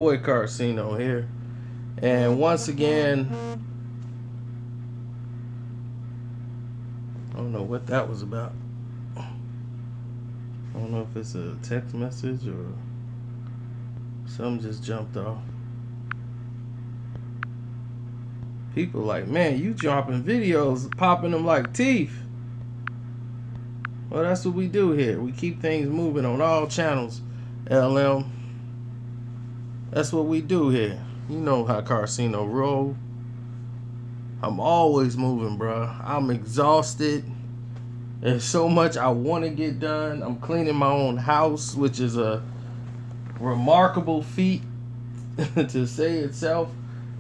Boy Carcino here, and once again, I don't know what that was about. I don't know if it's a text message or something just jumped off. People like, man, you dropping videos, popping them like teeth. Well, that's what we do here. We keep things moving on all channels, LM. That's what we do here. You know how Carcino roll. I'm always moving, bro. I'm exhausted. There's so much I want to get done. I'm cleaning my own house, which is a remarkable feat to say itself.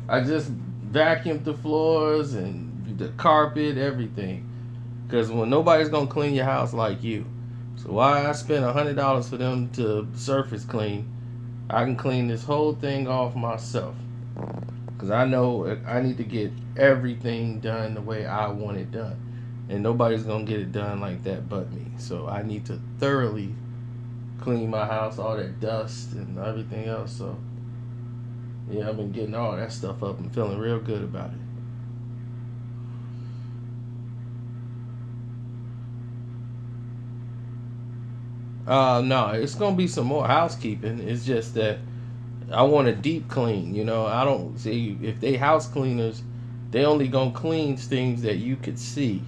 I just vacuumed the floors and the carpet, everything. Because when nobody's going to clean your house like you. So why I spend $100 for them to surface clean, I can clean this whole thing off myself. Because I know I need to get everything done the way I want it done. And nobody's going to get it done like that but me. So I need to thoroughly clean my house, all that dust and everything else. So, yeah, I've been getting all that stuff up and feeling real good about it. No, it's going to be some more housekeeping. It's just that I want a deep clean. You know, I don't see if they house cleaners, they only going to clean things that you could see.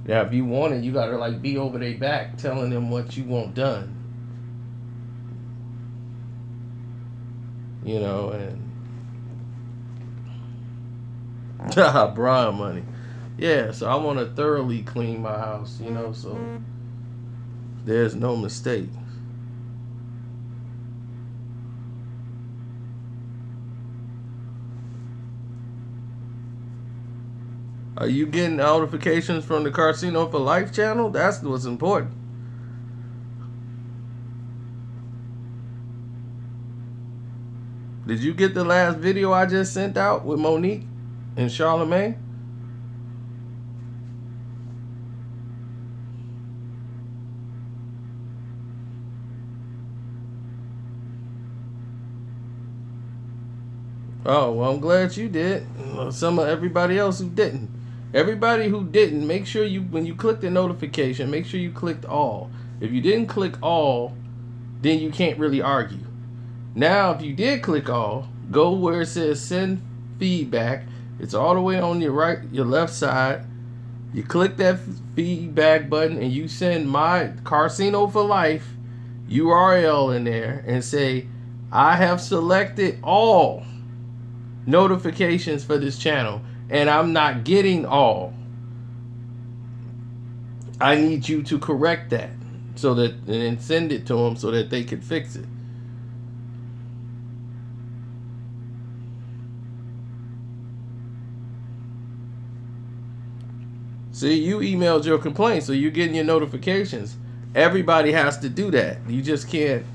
Now, if you want it, you gotta like be over their back, telling them what you want done. You know, and Brian money. Yeah, so I want to thoroughly clean my house. You know, so there's no mistake. Are you getting notifications from the Casino for Life channel? That's what's important. Did you get the last video I just sent out with Monique and Charlemagne? Oh, well, I'm glad you did. Some of everybody else who didn't. Everybody who didn't, make sure you, when you click the notification, make sure you clicked all. If you didn't click all, then you can't really argue. Now, if you did click all, go where it says send feedback. It's all the way on your right, your left side. You click that feedback button and you send my Casino for Life URL in there and say, I have selected all notifications for this channel and I'm not getting all. I need you to correct that so that and then send it to them so that they can fix it. See, you emailed your complaint, so you're getting your notifications. Everybody has to do that. You just can't.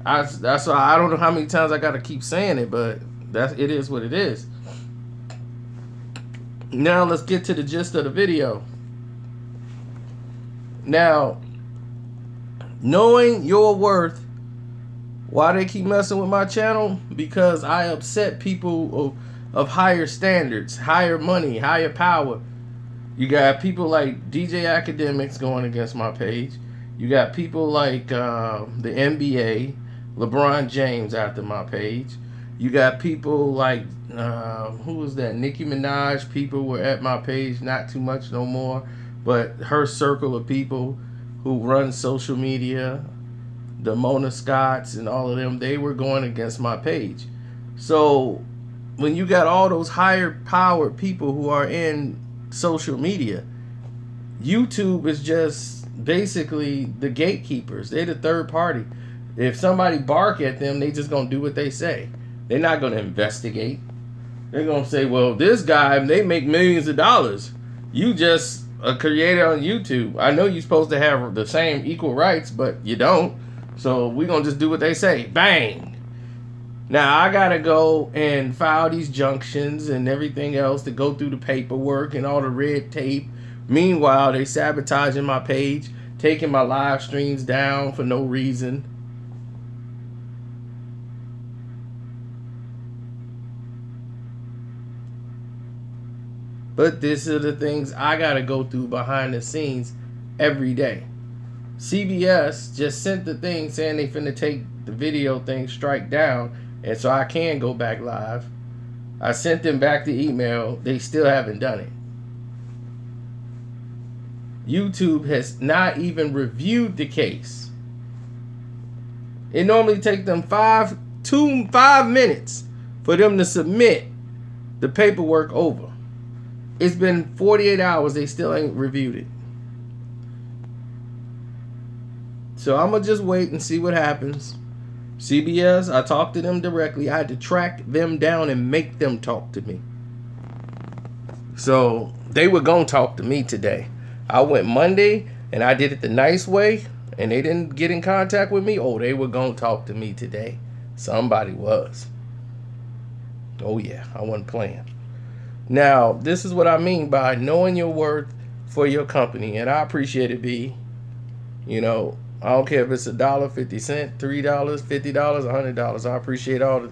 That's why I don't know how many times I got to keep saying it, but it is what it is. Now let's get to the gist of the video. Now, knowing your worth, why they keep messing with my channel? Because I upset people of higher standards, higher money, higher power. You got people like DJ Academics going against my page. You got people like the NBA, LeBron James after my page. You got people like, who was that? Nicki Minaj. People were at my page, not too much no more. But her circle of people who run social media, the Mona Scotts and all of them, they were going against my page. So when you got all those higher powered people who are in social media, YouTube is just basically the gatekeepers. They're the third party. If somebody bark at them, they just gonna do what they say. They're not gonna investigate. They're gonna say, well, this guy, they make millions of dollars. You just a creator on YouTube. I know you're supposed to have the same equal rights, but you don't. So we're gonna just do what they say. Bang. Now, I got to go and file these junctions and everything else to go through the paperwork and all the red tape. Meanwhile, they sabotaging my page, taking my live streams down for no reason. But these are the things I gotta go through behind the scenes every day. CBS just sent the thing saying they finna take the video thing strike down, and so I can go back live. I sent them back the email. They still haven't done it. YouTube has not even reviewed the case. It normally takes them 5 minutes for them to submit the paperwork over. It's been 48 hours. They still ain't reviewed it. So I'm going to just wait and see what happens. CBS, I talked to them directly. I had to track them down and make them talk to me. So they were going to talk to me today. I went Monday and I did it the nice way, and they didn't get in contact with me. Oh, they were going to talk to me today. Somebody was. Oh, yeah, I wasn't playing. Now, this is what I mean by knowing your worth for your company, and I appreciate it, B. You know, I don't care if it's $1.50, $3, $50, $100. I appreciate all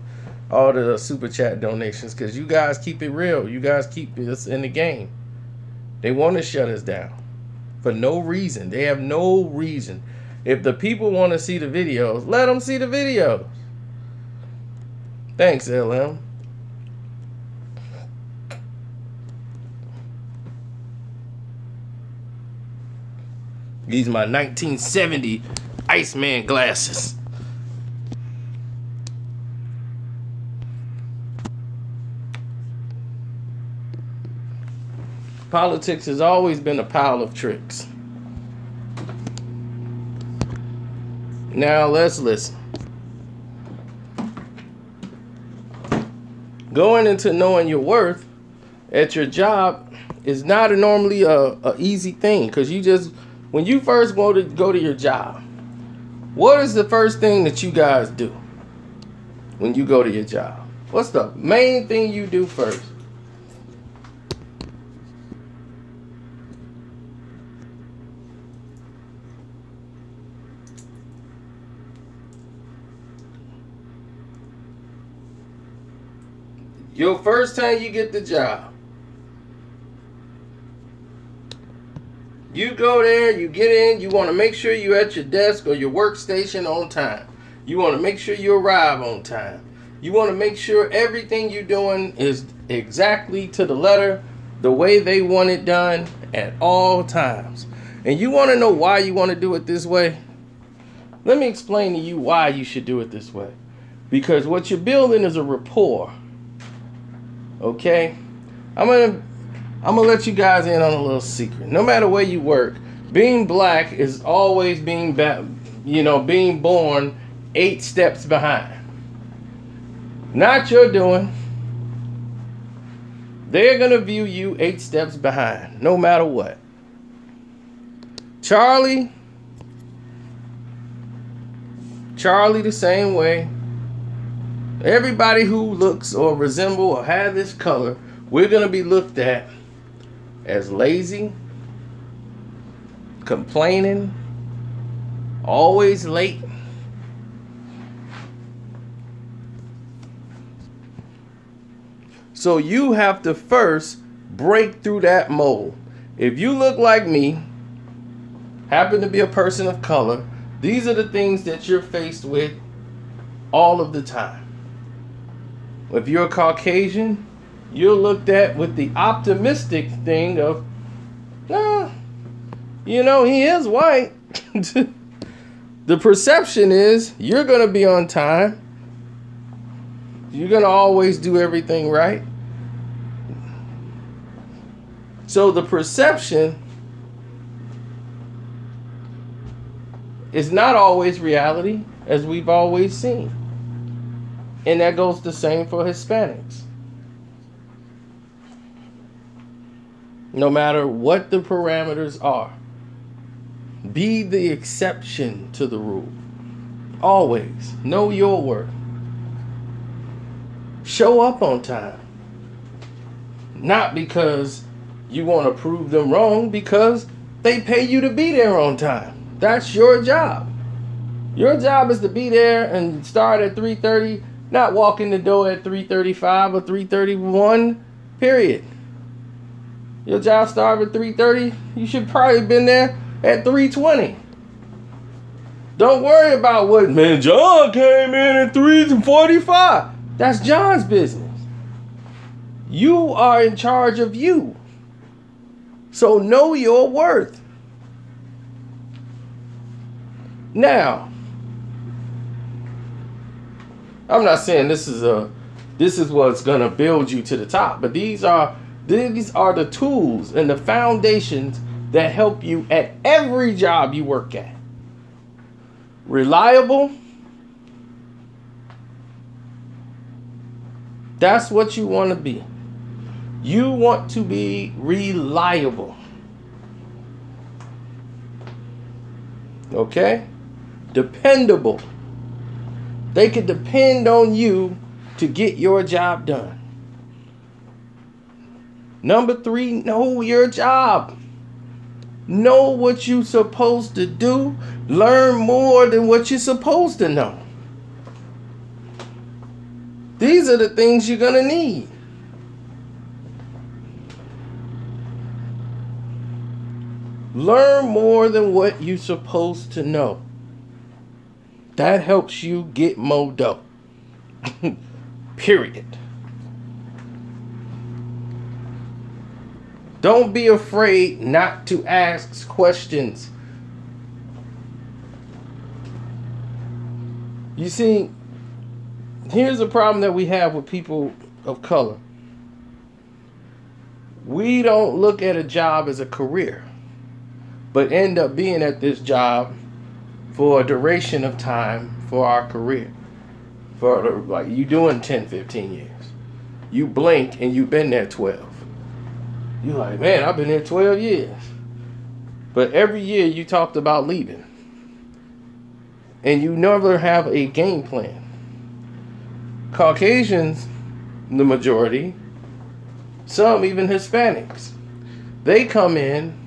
the super chat donations, because you guys keep it real. You guys keep us in the game. They want to shut us down for no reason. They have no reason. If the people want to see the videos, let them see the videos. Thanks, LM. These are my 1970 Iceman glasses. Politics has always been a pile of tricks. Now let's listen. Going into knowing your worth at your job is not normally a easy thing, because when you first go to your job, what is the first thing that you guys do when you go to your job? What's the main thing you do first? Your first time you get the job, you go there, you get in, you want to make sure you're at your desk or your workstation on time. You want to make sure you arrive on time. You want to make sure everything you're doing is exactly to the letter, the way they want it done at all times. And you want to know why you want to do it this way? Let me explain to you why you should do it this way. Because what you're building is a rapport. Okay? I'm gonna let you guys in on a little secret. No matter where you work, being black is always being born 8 steps behind. Not your doing. They're gonna view you 8 steps behind, no matter what. Charlie the same way. Everybody who looks or resemble or have this color, we're going to be looked at as lazy, complaining, always late. So you have to first break through that mold. If you look like me, happen to be a person of color, these are the things that you're faced with all of the time. If you're a Caucasian, you're looked at with the optimistic thing of, he is white. The perception is you're going to be on time. You're going to always do everything right. So the perception is not always reality, as we've always seen. And that goes the same for Hispanics. No matter what the parameters are, be the exception to the rule. Always know your worth. Show up on time. Not because you want to prove them wrong, because they pay you to be there on time. That's your job. Your job is to be there and start at 3:30. Not walk in the door at 3:35 or 3:31, period. Your job started at 3:30. You should probably been there at 3:20. Don't worry about what, man, John came in at 3:45. That's John's business. You are in charge of you. So know your worth. Now, I'm not saying this is what's gonna build you to the top, but these are the tools and the foundations that help you at every job you work at. Reliable. That's what you want to be. You want to be reliable. Okay? Dependable. They can depend on you to get your job done. Number 3, know your job. Know what you're supposed to do. Learn more than what you're supposed to know. These are the things you're going to need. Learn more than what you're supposed to know. That helps you get more dough. Period. Don't be afraid not to ask questions. You see, here's a problem that we have with people of color. We don't look at a job as a career, but end up being at this job for a duration of time for our career. For like you doing 10, 15 years. You blink and you've been there 12. You're like, man, I've been here 12 years. But every year you talked about leaving. And you never have a game plan. Caucasians, the majority, some even Hispanics, they come in,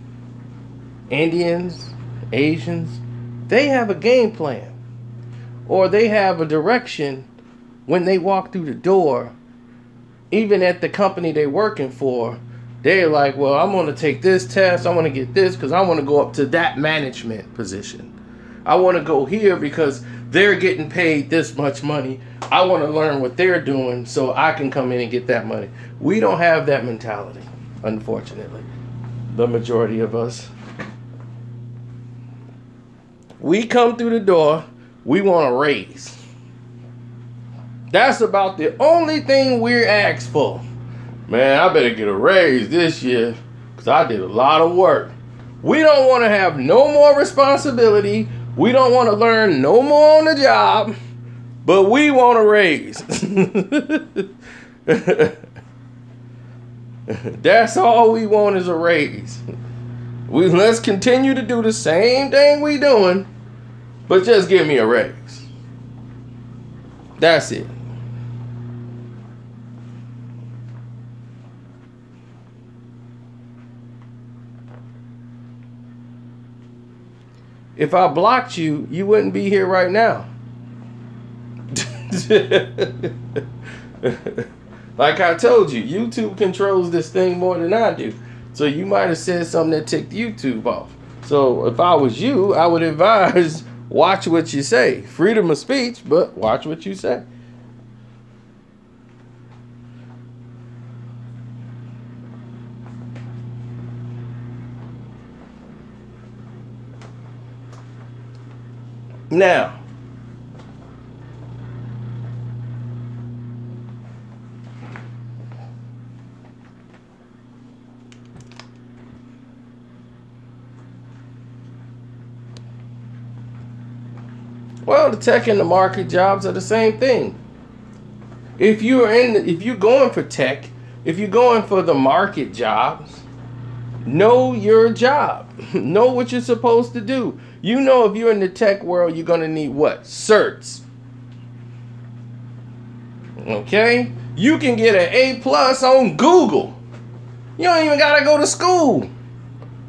Indians, Asians, they have a game plan. Or they have a direction when they walk through the door, even at the company they're working for. They're like, well, I'm going to take this test. I want to get this because I want to go up to that management position. I want to go here because they're getting paid this much money. I want to learn what they're doing so I can come in and get that money. We don't have that mentality, unfortunately. The majority of us. We come through the door, we want a raise. That's about the only thing we're asked for. Man, I better get a raise this year because I did a lot of work. We don't want to have no more responsibility. We don't want to learn no more on the job, but we want a raise. That's all we want is a raise. Let's continue to do the same thing we doing, but just give me a raise. That's it. If I blocked you, you wouldn't be here right now. Like I told you, YouTube controls this thing more than I do. So you might have said something that ticked YouTube off. So if I was you, I would advise, watch what you say. Freedom of speech, but watch what you say. Now, well, the tech and the market jobs are the same thing. If you're going for tech, if you're going for the market jobs, know your job. Know what you're supposed to do. You know if you're in the tech world, you're going to need what? Certs. Okay? You can get an A+ on Google. You don't even got to go to school.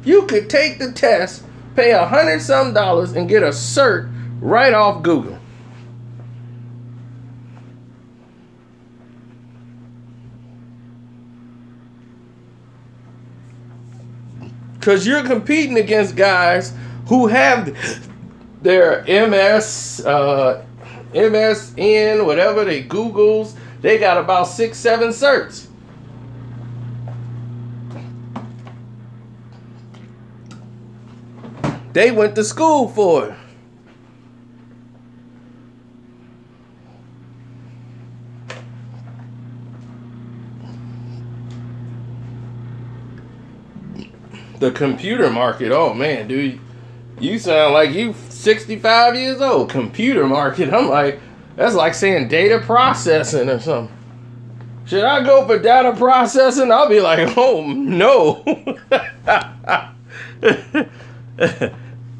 You could take the test, pay $100-some and get a cert right off Google. Because you're competing against guys who have their MSN, whatever, they Googles. They got about 6-7 certs. They went to school for it. The computer market, oh man, dude, you sound like you 65 years old. Computer market, I'm like, that's like saying data processing or something. Should I go for data processing? I'll be like, oh no.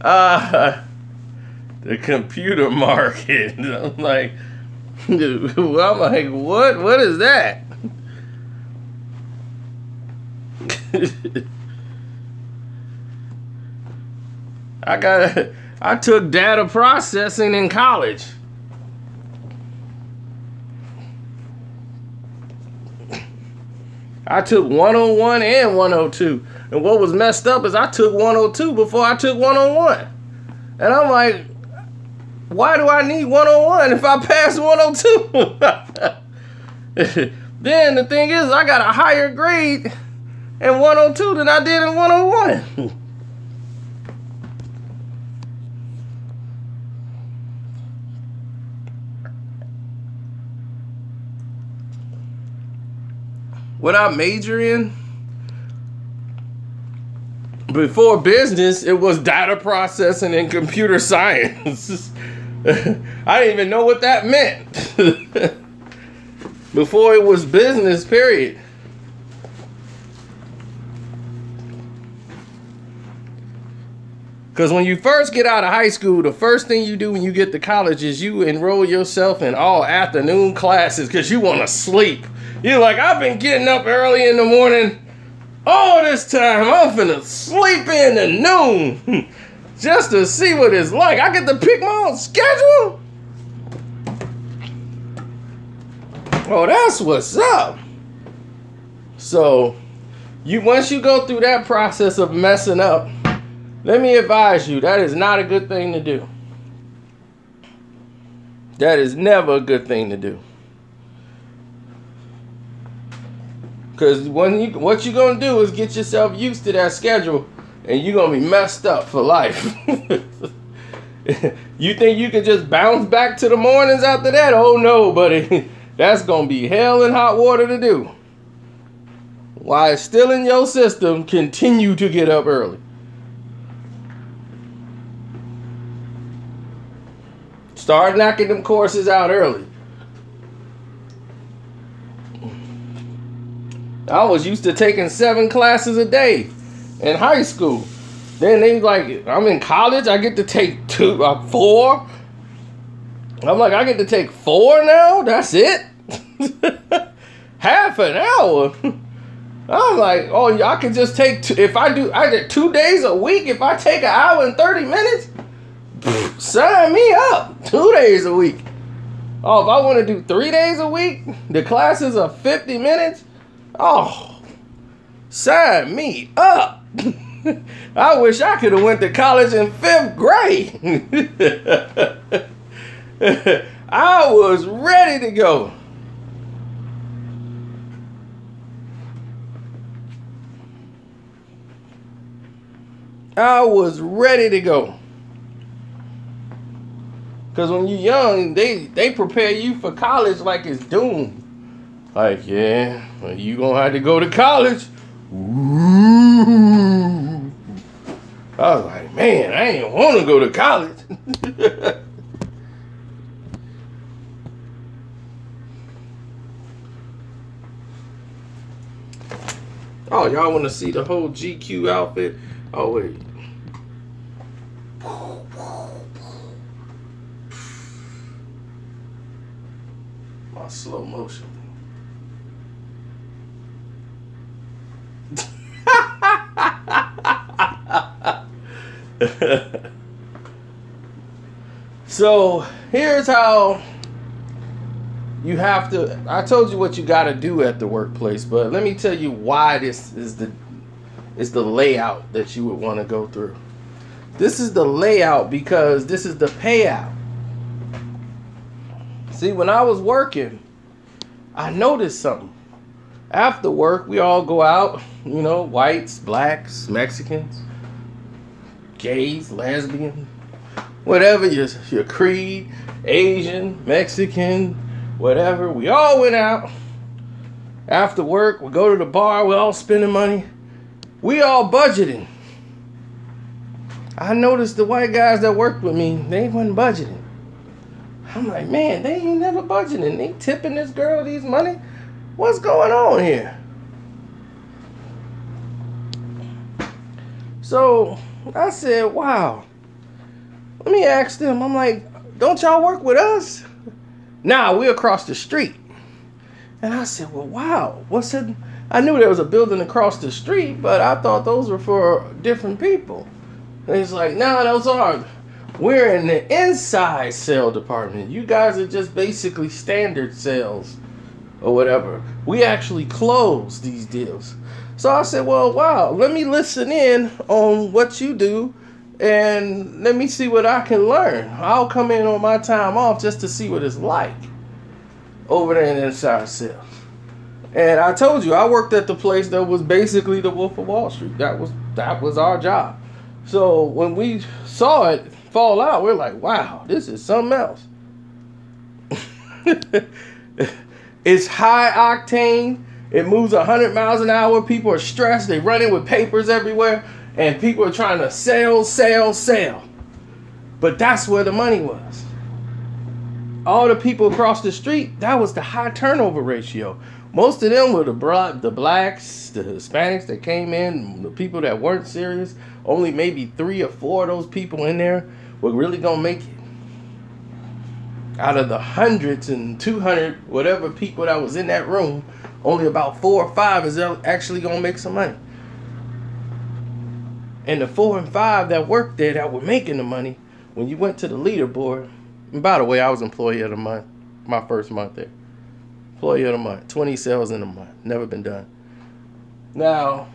The computer market. I'm like, what is that? I took data processing in college. I took 101 and 102. And what was messed up is I took 102 before I took 101. And I'm like, why do I need 101 if I pass 102? Then the thing is, I got a higher grade in 102 than I did in 101. What I major in, before business, it was data processing and computer science. I didn't even know what that meant. Before it was business, period. Because when you first get out of high school, the first thing you do when you get to college is you enroll yourself in all afternoon classes because you want to sleep. You're like, I've been getting up early in the morning all this time. I'm finna sleep in the noon just to see what it's like. I get to pick my own schedule. Oh, that's what's up. So, once you go through that process of messing up, let me advise you, that is not a good thing to do. That is never a good thing to do. Because what you're going to do is get yourself used to that schedule, and you're going to be messed up for life. You think you could just bounce back to the mornings after that? Oh no, buddy. That's going to be hell and hot water to do. While it's still in your system, continue to get up early. Start knocking them courses out early. I was used to taking 7 classes a day in high school. Then they like, I'm in college, I get to take 4. I'm like, I get to take 4 now? That's it? Half an hour? I'm like, oh, I can just take I get 2 days a week. If I take 1 hour and 30 minutes, sign me up. 2 days a week. Oh, if I want to do 3 days a week, the classes are 50 minutes. Oh, sign me up. I wish I could have went to college in 5th grade. I was ready to go. I was ready to go. Because when you're young, they prepare you for college like it's doomed. Like, yeah, well, you gonna have to go to college. Ooh. I was like, man, I ain't want to go to college. Oh, y'all want to see the whole GQ outfit? Oh, wait. My slow motion. So here's how you have to. I told you what you got to do at the workplace, but let me tell you why this is is the layout that you would want to go through. This is the layout because this is the payout. See, when I was working, I noticed something. After work, we all go out, whites, blacks, Mexicans, gays, lesbians, whatever your creed, Asian, Mexican, whatever. We all went out. After work, we go to the bar, we all spending money. We all budgeting. I noticed the white guys that worked with me, they wasn't budgeting. I'm like, man, they ain't never budgeting. They tipping this girl these money. What's going on here? So I said, wow. Let me ask them. I'm like, don't y'all work with us? Nah, we're across the street. And I said, well, wow. What's it? I knew there was a building across the street, but I thought those were for different people. And he's like, no, those aren't. We're in the inside sale department. You guys are just basically standard sales or whatever. We actually close these deals. So I said, well, wow, let me listen in on what you do and let me see what I can learn. I'll come in on my time off just to see what it's like over there in inside sales. And I told you, I worked at the place that was basically the Wolf of Wall Street. That was our job. So when we saw it fall out, we're like, wow, this is something else. It's high octane. It moves 100 miles an hour. People are stressed. They run in with papers everywhere. And people are trying to sell. But that's where the money was. All the people across the street, that was the high turnover ratio. Most of them were the blacks, the Hispanics that came in, the people that weren't serious. Only maybe 3 or 4 of those people in there were really going to make it. Out of the hundreds and 200, whatever people that was in that room, only about 4 or 5 is actually going to make some money. And the 4 and 5 that worked there that were making the money, when you went to the leaderboard, and by the way, I was employee of the month, my first month there. Employee of the month, 20 sales in a month, never been done. Now,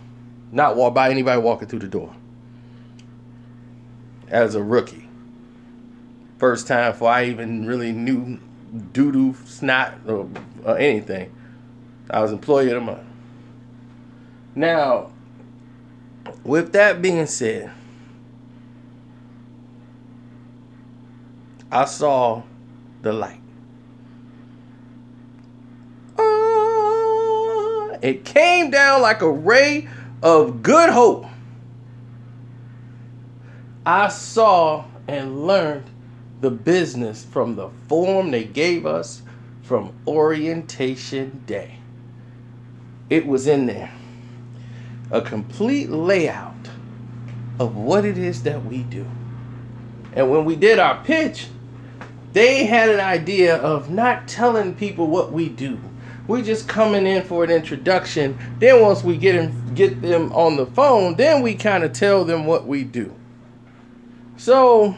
not walked by anybody walking through the door. As a rookie. First time before I even really knew doo-doo, snot, or anything. I was employee of the month. Now, with that being said, I saw the light. It came down like a ray of good hope. I saw and learned the business from the form they gave us from orientation day. It was in there. A complete layout of what it is that we do. And when we did our pitch, they had an idea of not telling people what we do. We just coming in for an introduction. Then once we get them on the phone, then we kind of tell them what we do. So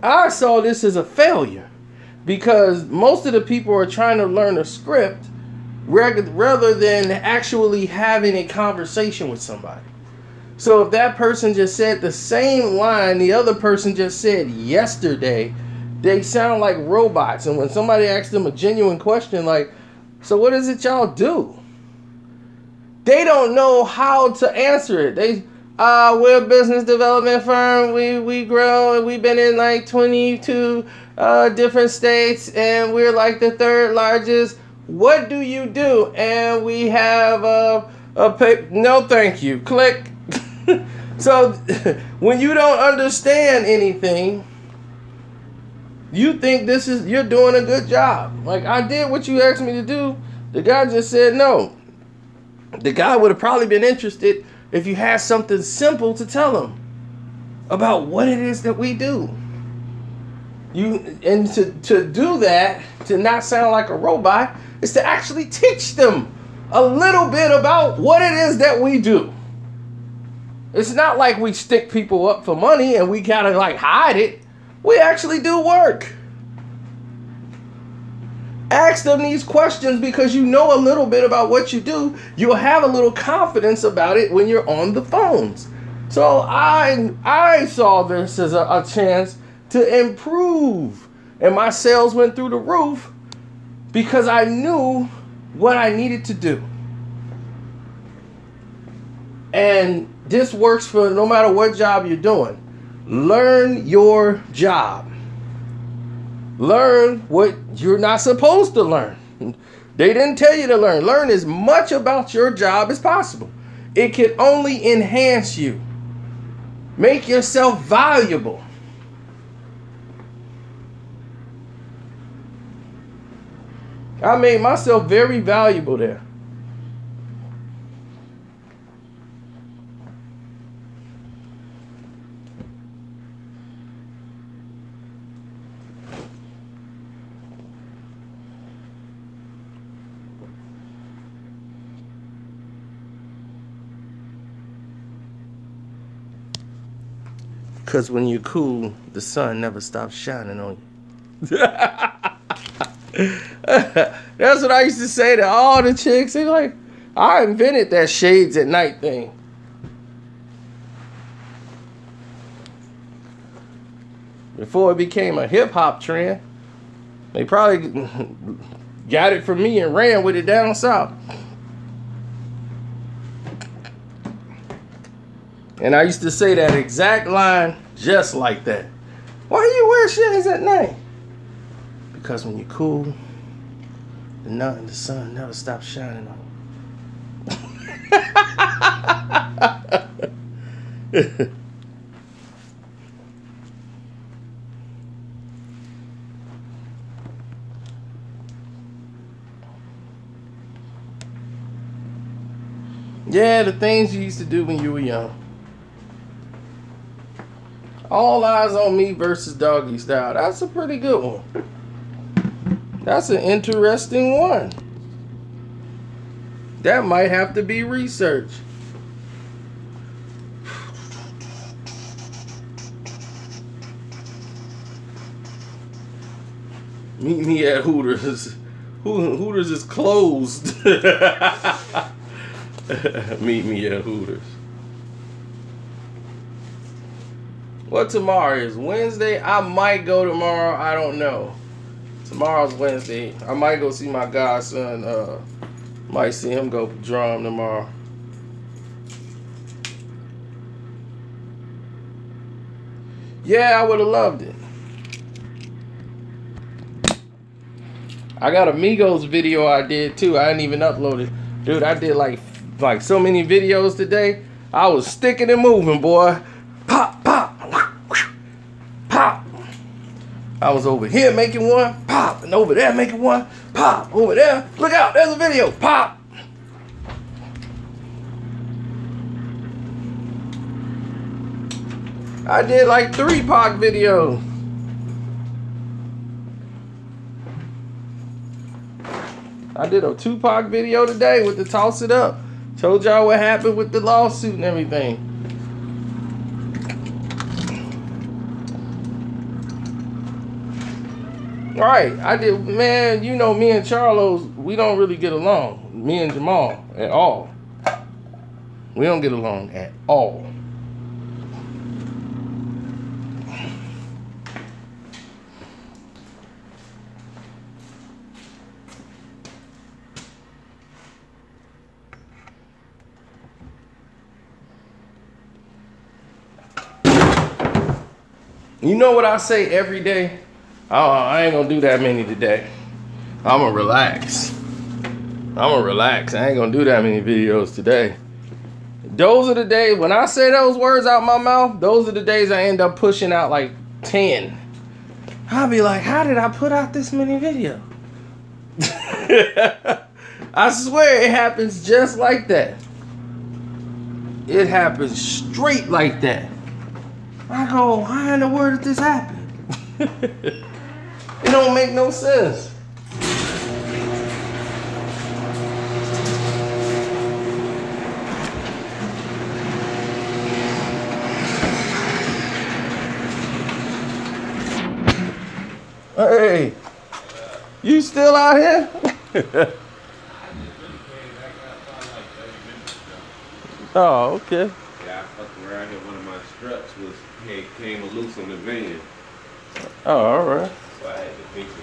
I saw this as a failure because most of the people are trying to learn a script rather than actually having a conversation with somebody. So if that person just said the same line the other person just said yesterday, they sound like robots. And when somebody asks them a genuine question like, so what is it y'all do? They don't know how to answer it. We're a business development firm. We grow and we've been in like 22 different states and we're like the 3rd largest. What do you do? And we have a paper. No, thank you. Click. So when you don't understand anything, you think you're doing a good job. Like I did what you asked me to do. The guy just said no. The guy would have probably been interested if you had something simple to tell him about what it is that we do. To do that, to not sound like a robot, is to actually teach them a little bit about what it is that we do. It's not like we stick people up for money and we gotta like hide it. We actually do work. Ask them these questions because you know a little bit about what you do. You'll have a little confidence about it when you're on the phones. So I saw this as a chance to improve. And my sales went through the roof because I knew what I needed to do. And this works for no matter what job you're doing. Learn your job. Learn what you're not supposed to learn. They didn't tell you to learn. Learn as much about your job as possible. It can only enhance you. Make yourself valuable. I made myself very valuable there. Because when you're cool, the sun never stops shining on you. That's what I used to say to all the chicks. They're like, I invented that shades at night thing. Before it became a hip hop trend, they probably got it from me and ran with it down south. And I used to say that exact line just like that. Why do you wear shades at night? Because when you're cool, the sun never stops shining on you. Yeah, the things you used to do when you were young. All Eyes on Me versus Doggy Style. That's a pretty good one. That's an interesting one. That might have to be researched. Meet me at Hooters. Hooters is closed. Meet me at Hooters. What tomorrow is? Wednesday? I might go tomorrow. I don't know. Tomorrow's Wednesday. I might go see my godson. Might see him go drum tomorrow. Yeah, I would have loved it. I got a Migos video I did too. I didn't even upload it. Dude, I did like so many videos today. I was sticking and moving, boy. Pop, pop. Pop. I was over here making one, pop, and over there making one, pop, over there. Look out, there's a video, pop. I did like 3 Pac videos. I did a Tupac video today with the Toss It Up. Told y'all what happened with the lawsuit and everything. Right, I did, man, you know me and Charlos, we don't really get along. Me and Jamal, at all. We don't get along at all. You know what I say every day? Oh, I ain't gonna do that many today. I'm gonna relax. I ain't gonna do that many videos today. Those are the days, when I say those words out my mouth, those are the days I end up pushing out like 10. I'll be like, how did I put out this many videos? I swear it happens just like that. It happens straight like that. I go, how in the world did this happen? It don't make no sense. Hey, you You still out here? Oh, okay. Yeah, I fucked around here. One of my struts came loose on the van. Oh, all right. So I had to fix it,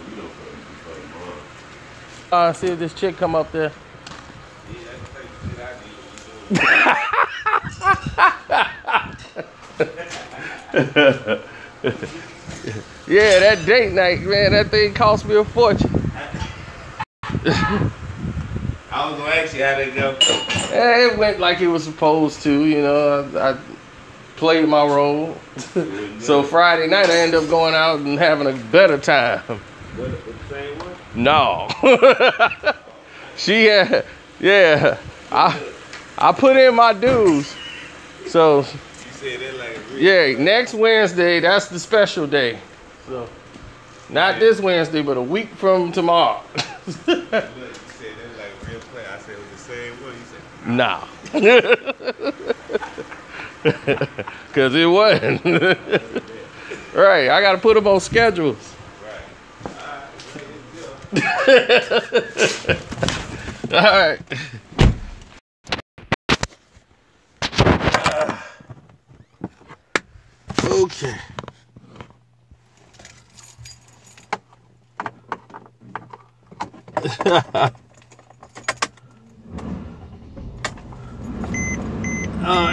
for tomorrow. See if this chick come up there. Yeah, that's the shit I need. Yeah, that date night, man, that thing cost me a fortune. I was gonna ask you how that go. Yeah, it went like it was supposed to, you know. I played my role. So Friday night I ended up going out and having a better time. What, the same one? No. Yeah. I put in my dues. So You said that like a real. yeah, next Wednesday, that's the special day. So not this Wednesday, but a week from tomorrow. Look, you said that like a real play. I said it was the same one. You said, Nah. Cause it wasn't. Right, I gotta put them on schedules. right. All right. Okay.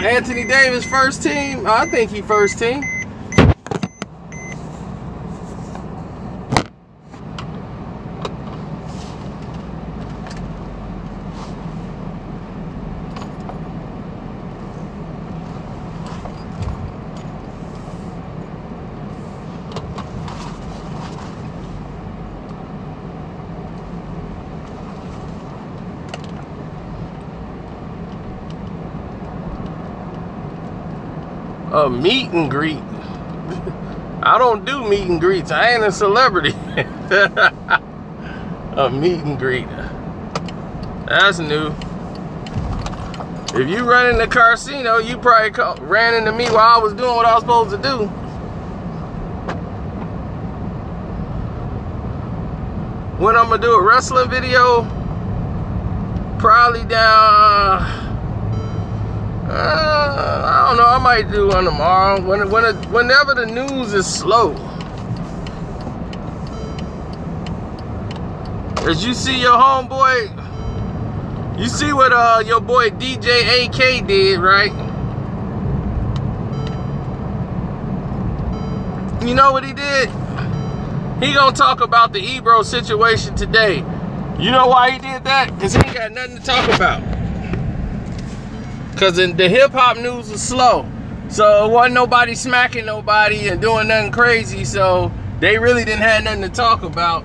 Anthony Davis first team? I think he first team. A meet and greet. I don't do meet and greets. I ain't a celebrity. A meet and greet. That's new. If you run in the casino, you probably ran into me while I was doing what I was supposed to do. When I'm gonna do a wrestling video, probably down. I don't know. I might do one tomorrow. Whenever the news is slow. As you see your homeboy, you see what your boy DJ AK did, right? You know what he did? He gonna talk about the Ebro situation today. You know why he did that? Because he ain't got nothing to talk about. Because the hip-hop news was slow. So it wasn't nobody smacking nobody and doing nothing crazy. So they really didn't have nothing to talk about.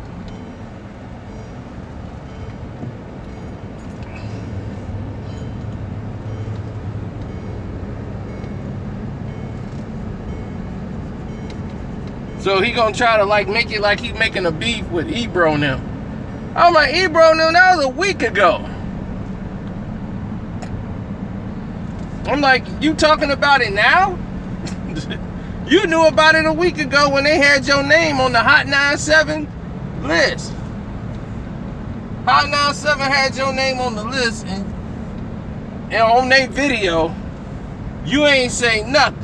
So he gonna try to like make it like he making a beef with Ebro now. I'm like, Ebro now, that was a week ago. I'm like, you talking about it now? You knew about it a week ago when they had your name on the Hot 97 list. Hot 97 had your name on the list and on their video, you ain't say nothing.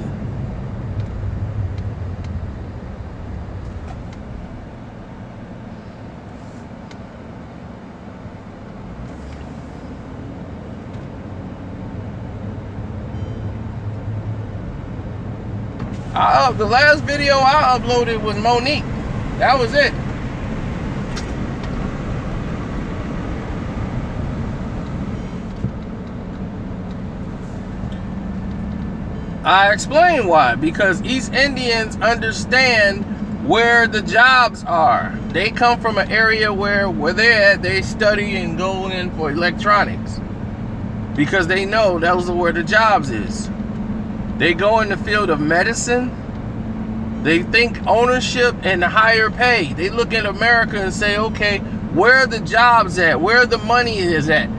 The last video I uploaded was Monique. That was it. I explain why. Because East Indians understand where the jobs are. They come from an area where they're at, they study and go in for electronics. Because they know those are where the jobs is. They go in the field of medicine. They think ownership and higher pay. They look at America and say, okay, where are the jobs at? Where the money is at?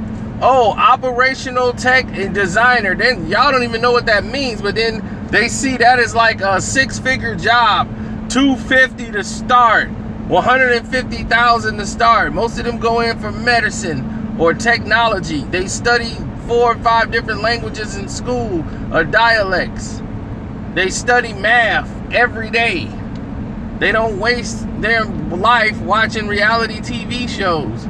Oh, operational tech and designer. Then y'all don't even know what that means, but then they see that as like a 6-figure job, $250 to start. $150,000 to start. Most of them go in for medicine or technology. They study 4 or 5 different languages in school or dialects. They study math every day. They don't waste their life watching reality TV shows.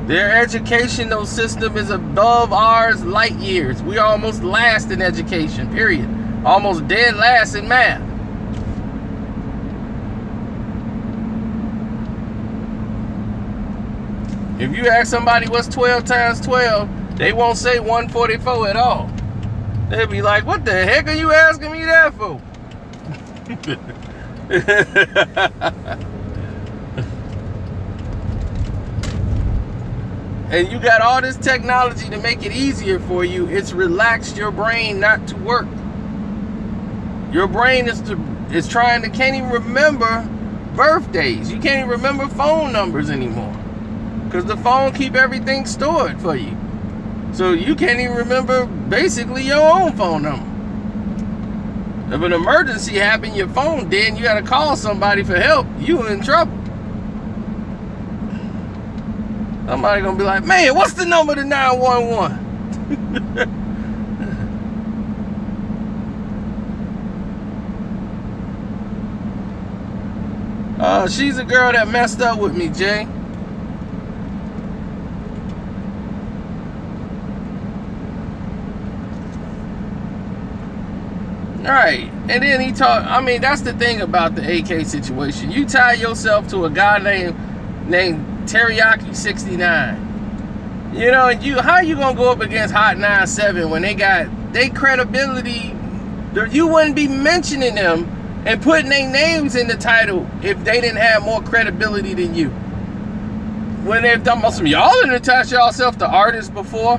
Their educational system is above ours light years. We are almost last in education, period. Almost dead last in math. If you ask somebody what's 12 times 12, they won't say 144 at all. They'll be like, what the heck are you asking me that for? And you got all this technology to make it easier for you. It's relaxed your brain not to work. Your brain is can't even remember birthdays. You can't even remember phone numbers anymore. Because the phone keep everything stored for you. So you can't even remember basically your own phone number. If an emergency happened, your phone dead, and you got to call somebody for help, you in trouble. Somebody gonna be like, man, what's the number to 911? She's a girl that messed up with me, Jay. Right, and then he talked. I mean, that's the thing about the AK situation. You tie yourself to a guy named Teriyaki 69. You know, how you gonna go up against Hot 97 when they got their credibility? You wouldn't be mentioning them and putting their names in the title if they didn't have more credibility than you. When they're talking about some, y'all didn't attach yourself to artists before.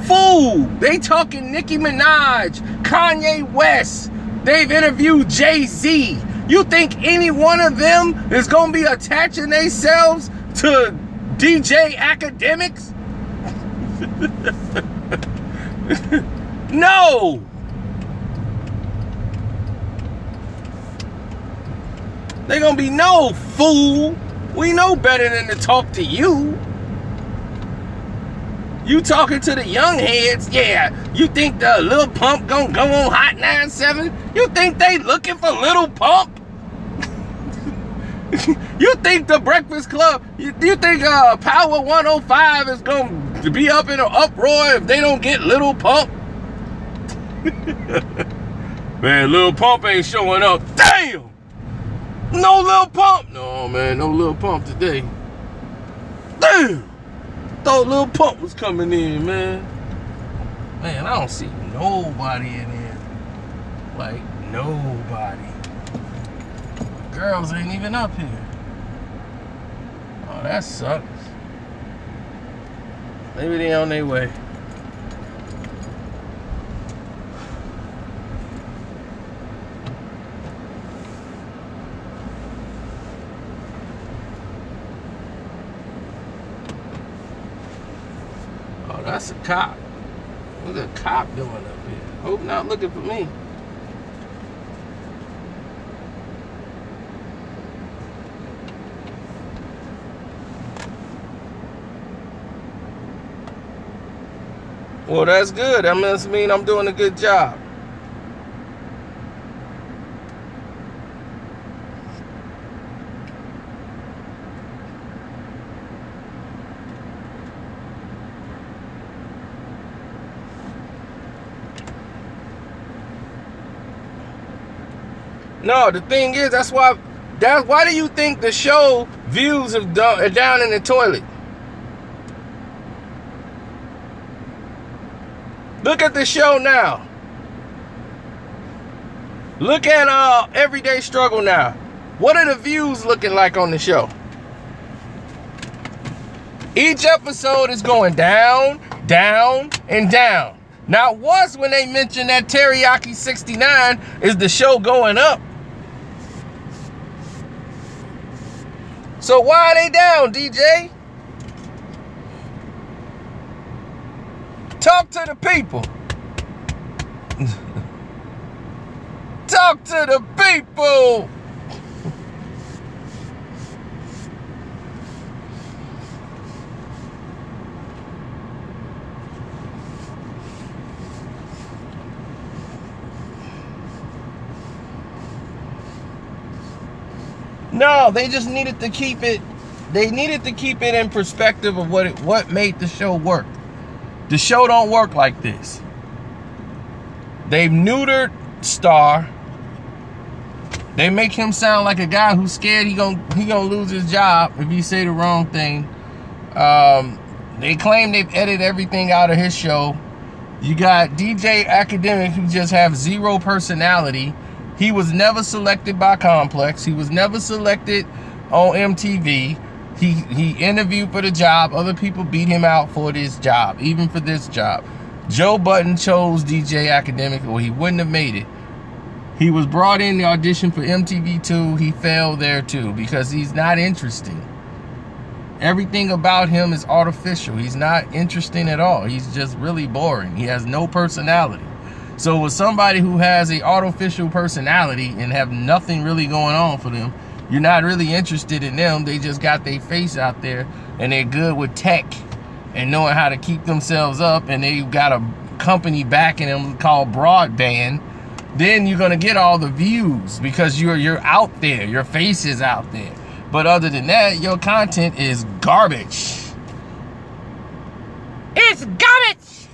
Fool! They talking Nicki Minaj, Kanye West. They've interviewed Jay-Z. You think any one of them is gonna be attaching themselves to DJ Academics? No! They gonna be, no, fool. We know better than to talk to you. You talking to the young heads, yeah. You think the Lil Pump gonna go on Hot 97? You think they looking for Lil Pump? You think the Breakfast Club, you think Power 105 is gonna be up in an uproar if they don't get Lil Pump? Man, Lil Pump ain't showing up. Damn! No Lil Pump. No, man, no Lil Pump today. Damn! Thought Lil Pump was coming in, man. Man, I don't see nobody in here. Like, nobody. Girls ain't even up here. Oh, that sucks. Maybe they on their way. That's a cop. What's a cop doing up here? Hope not looking for me. Well, that's good. That must mean I'm doing a good job. No, the thing is, why do you think the show views are down in the toilet? Look at the show now. Look at Everyday Struggle now. What are the views looking like on the show? Each episode is going down, down, and down. Not once when they mention that Teriyaki 69 is the show going up. So why are they down, DJ? Talk to the people. Talk to the people. No, they just needed to keep it. They needed to keep it in perspective of what made the show work. The show don't work like this. They've neutered Star. They make him sound like a guy who's scared he gonna lose his job if he say the wrong thing. They claim they've edited everything out of his show. You got DJ Academic, who just have zero personality. He was never selected by Complex. He was never selected on MTV. He interviewed for the job. Other people beat him out for this job, even for this job. Joe Budden chose DJ Academic, or he wouldn't have made it. He was brought in the audition for MTV2. He failed there too because he's not interesting. Everything about him is artificial. He's not interesting at all. He's just really boring. He has no personality. So with somebody who has a artificial personality and have nothing really going on for them, you're not really interested in them. They just got their face out there and they're good with tech and knowing how to keep themselves up, and they've got a company backing them called Broadband. Then you're gonna get all the views because you're out there. Your face is out there. But other than that, your content is garbage. It's garbage.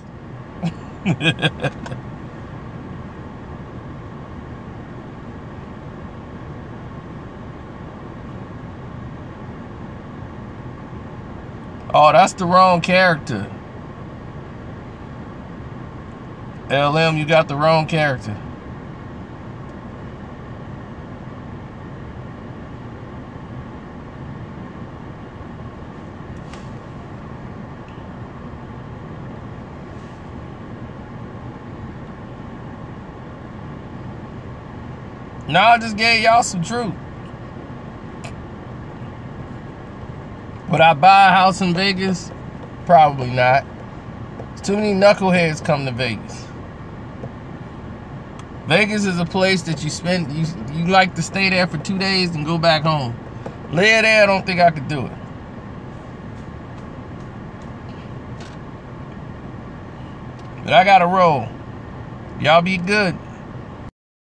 Oh, that's the wrong character. LM, you got the wrong character. No, I just gave y'all some truth. Would I buy a house in Vegas? Probably not. Too many knuckleheads come to Vegas. Vegas is a place that you like to stay there for 2 days and go back home. Live there, I don't think I could do it. But I gotta roll. Y'all be good.